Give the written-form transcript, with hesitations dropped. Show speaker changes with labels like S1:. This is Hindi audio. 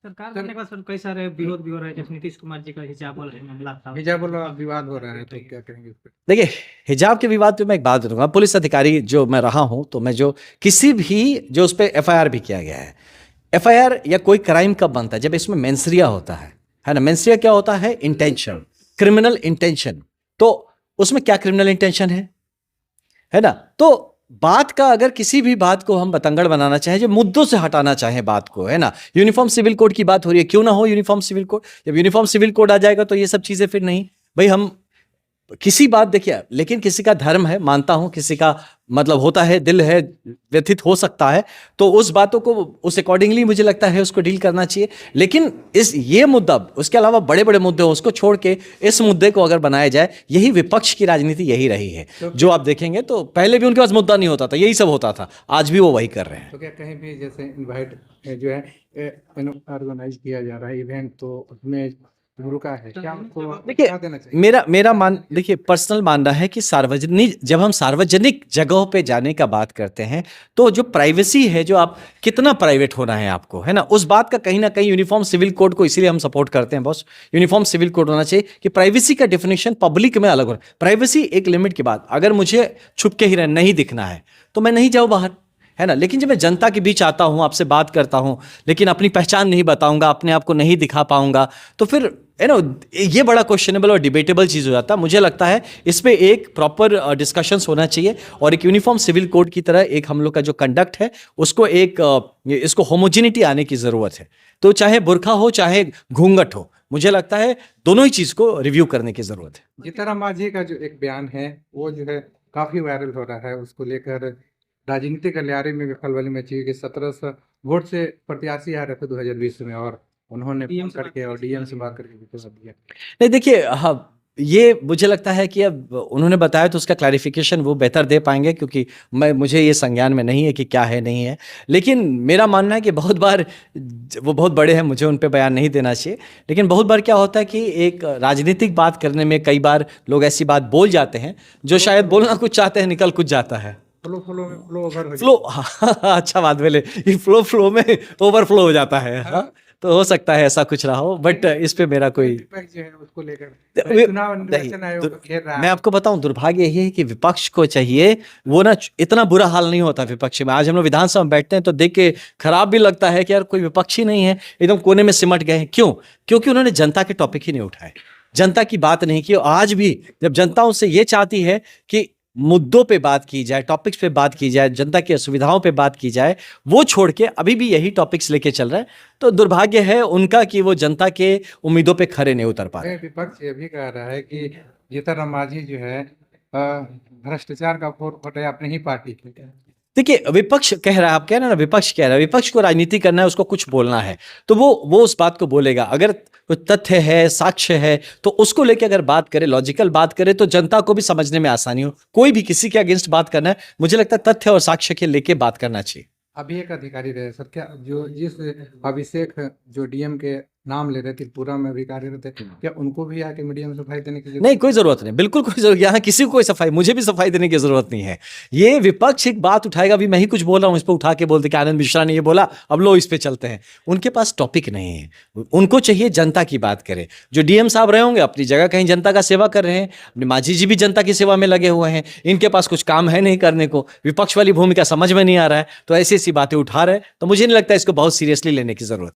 S1: सरकार बनने के बाद सर कई सारे विरोध भी हो रहे हैं, जैसे नीतीश कुमार जी का हिजाब वाला मामला था।
S2: हिजाब वाला विवाद हो रहा है, तो क्या कहेंगे इस पे?
S3: देखिए, हिजाब के विवाद पे मैं एक बात बताऊंगा। पुलिस अधिकारी जो मैं रहा हूं, तो मैं जो किसी भी जो उस पर एफआईआर भी किया गया है, एफआईआर या कोई क्राइम कब बनता है? जब इसमें मेंसरिया होता है ना। मेंसरिया क्या होता है? Intention, criminal intention. तो उसमें क्या क्रिमिनल इंटेंशन है ना। तो बात का अगर किसी भी बात को हम बतंगड़ बनाना चाहें, जो मुद्दों से हटाना चाहें बात को, है ना। यूनिफॉर्म सिविल कोड की बात हो रही है, क्यों ना हो यूनिफॉर्म सिविल कोड। जब यूनिफॉर्म सिविल कोड आ जाएगा तो ये सब चीजें फिर नहीं भाई। हम किसी बात, देखिए, लेकिन किसी का धर्म है, मानता हूं, किसी का मतलब होता है, दिल है, व्यथित हो सकता है, तो उस बातों को उस अकॉर्डिंगली मुझे लगता है उसको डील करना चाहिए। लेकिन ये मुद्दा, उसके अलावा बड़े बड़े मुद्दे उसको छोड़ के इस मुद्दे को अगर बनाया जाए, यही विपक्ष की राजनीति यही रही है। जो आप देखेंगे तो पहले भी उनके पास मुद्दा नहीं होता था, यही सब होता था, आज भी वो वही कर रहे हैं।
S2: तो क्या कहीं भी जैसे इनवाइट जो है ऑर्गेनाइज किया जा रहा है इवेंट, तो उसमें रुका है क्या? आपको
S3: देखिए,
S2: क्या देना चाहिए?
S3: देखिए, पर्सनल मानना है कि सार्वजनिक, जब हम सार्वजनिक जगहों पे जाने का बात करते हैं, तो जो प्राइवेसी है, जो आप कितना प्राइवेट होना है आपको, है ना, उस बात का कहीं ना कहीं यूनिफॉर्म सिविल कोड को इसीलिए हम सपोर्ट करते हैं बॉस। यूनिफॉर्म सिविल कोड होना चाहिए कि प्राइवेसी का डेफिनेशन पब्लिक में अलग हो। प्राइवेसी एक लिमिट के बाद, अगर मुझे छुप के ही नहीं दिखना है तो मैं नहीं जाऊँ बाहर, है ना। लेकिन जब मैं जनता के बीच आता हूं, आपसे बात करता हूं, लेकिन अपनी पहचान नहीं बताऊंगा, अपने आप को नहीं दिखा पाऊंगा, तो फिर है ना, ये बड़ा क्वेश्चनेबल और डिबेटेबल चीज़ हो जाता है। मुझे लगता है इस पे एक प्रॉपर डिस्कशंस होना चाहिए, और एक यूनिफॉर्म सिविल कोड की तरह एक हम लोग का जो कंडक्ट है, उसको एक इसको होमोजिनिटी आने की ज़रूरत है। तो चाहे बुरखा हो, चाहे घूंघट हो, मुझे लगता है दोनों ही चीज़ को रिव्यू करने की ज़रूरत है।
S2: जीतन मांझी का जो एक बयान है, वो जो है काफी वायरल हो रहा है। उसको लेकर राजनीतिक गलियारे में भी खलबली मची कि 1700 वोट से प्रत्याशी आ रहे थे 2020 में, और उन्होंने फोन करके और डीएम से बात करके विश्वास दिया।
S3: नहीं, देखिए, हाँ, ये मुझे लगता है कि अब उन्होंने बताया तो उसका क्लैरिफिकेशन वो बेहतर दे पाएंगे, क्योंकि मुझे ये संज्ञान में नहीं है कि क्या है नहीं है। लेकिन मेरा मानना है कि बहुत बार वो बहुत बड़े हैं, मुझे उन पे बयान नहीं देना चाहिए। लेकिन बहुत बार क्या होता है कि एक राजनीतिक बात करने में कई बार लोग ऐसी बात बोल जाते हैं जो शायद बोलना कुछ चाहते हैं, निकल कुछ जाता है।
S2: फ्लो ओवर हो
S3: फ्लो, अच्छा बात बोले, ये फ्लो में ओवरफ्लो हो जाता है। हाँ, तो हो सकता है ऐसा कुछ रहा हो, बट इस पे मेरा कोई
S2: विपक्ष जो है उसको लेकर चुनाव निर्वाचन आयोग घेर रहा है।
S3: मैं आपको बताऊं, दुर्भाग्य यही है कि विपक्ष को चाहिए वो ना, इतना बुरा हाल नहीं होता विपक्ष में। आज हम लोग विधानसभा में बैठते हैं तो देख के खराब भी लगता है कि यार कोई विपक्ष ही नहीं है, एकदम कोने में सिमट गए हैं। क्यों? क्योंकि उन्होंने जनता के टॉपिक ही नहीं उठाए, जनता की बात नहीं की। आज भी जब जनता उनसे ये चाहती है कि मुद्दों पे बात की जाए, टॉपिक्स पे बात की जाए, जनता की असुविधाओं पे बात की जाए, वो छोड़ के अभी भी यही टॉपिक्स लेके चल रहे हैं, तो दुर्भाग्य है उनका कि वो जनता के उम्मीदों पे खरे नहीं उतर पा रहे।
S2: विपक्ष ये भी कह रहा है कि जीतन राम मांझी जो है भ्रष्टाचार का फोट है अपनी ही पार्टी के।
S3: देखिए, विपक्ष कह रहा है, आप कह रहे हैं ना, विपक्ष कह रहा है, विपक्ष को राजनीति करना है, उसको कुछ बोलना है, तो वो उस बात को बोलेगा। अगर कोई तथ्य है, साक्ष्य है, तो उसको लेके अगर बात करे, लॉजिकल बात करे, तो जनता को भी समझने में आसानी हो। कोई भी किसी के अगेंस्ट बात करना है, मुझे लगता है तथ्य और साक्ष्य के लेके बात करना चाहिए।
S2: अभी एक अधिकारी रहे सर, क्या जो जिस अभिषेक जो डीएम के नाम ले रहे थे, पूरा में भी कार्यरत थे, क्या उनको भी आके मीडिया में सफाई देने की जरूरत?
S3: नहीं, कोई जरूरत नहीं, बिल्कुल कोई जरूरत, यहाँ किसी को कोई सफाई, मुझे भी सफाई देने की जरूरत नहीं है। ये विपक्ष एक बात उठाएगा, अभी मैं ही कुछ बोल रहा हूँ, इस पर उठा के बोलते कि आनंद मिश्रा ने ये बोला, अब लो इस पे चलते हैं। उनके पास टॉपिक नहीं है, उनको चाहिए जनता की बात करे। जो डीएम साहब रहे होंगे अपनी जगह कहीं जनता का सेवा कर रहे हैं, अपने मांझी जी भी जनता की सेवा में लगे हुए हैं, इनके पास कुछ काम है नहीं करने को, विपक्ष वाली भूमिका समझ में नहीं आ रहा है, तो ऐसी ऐसी बातें उठा रहे हैं, तो मुझे नहीं लगता इसको बहुत सीरियसली लेने की जरूरत।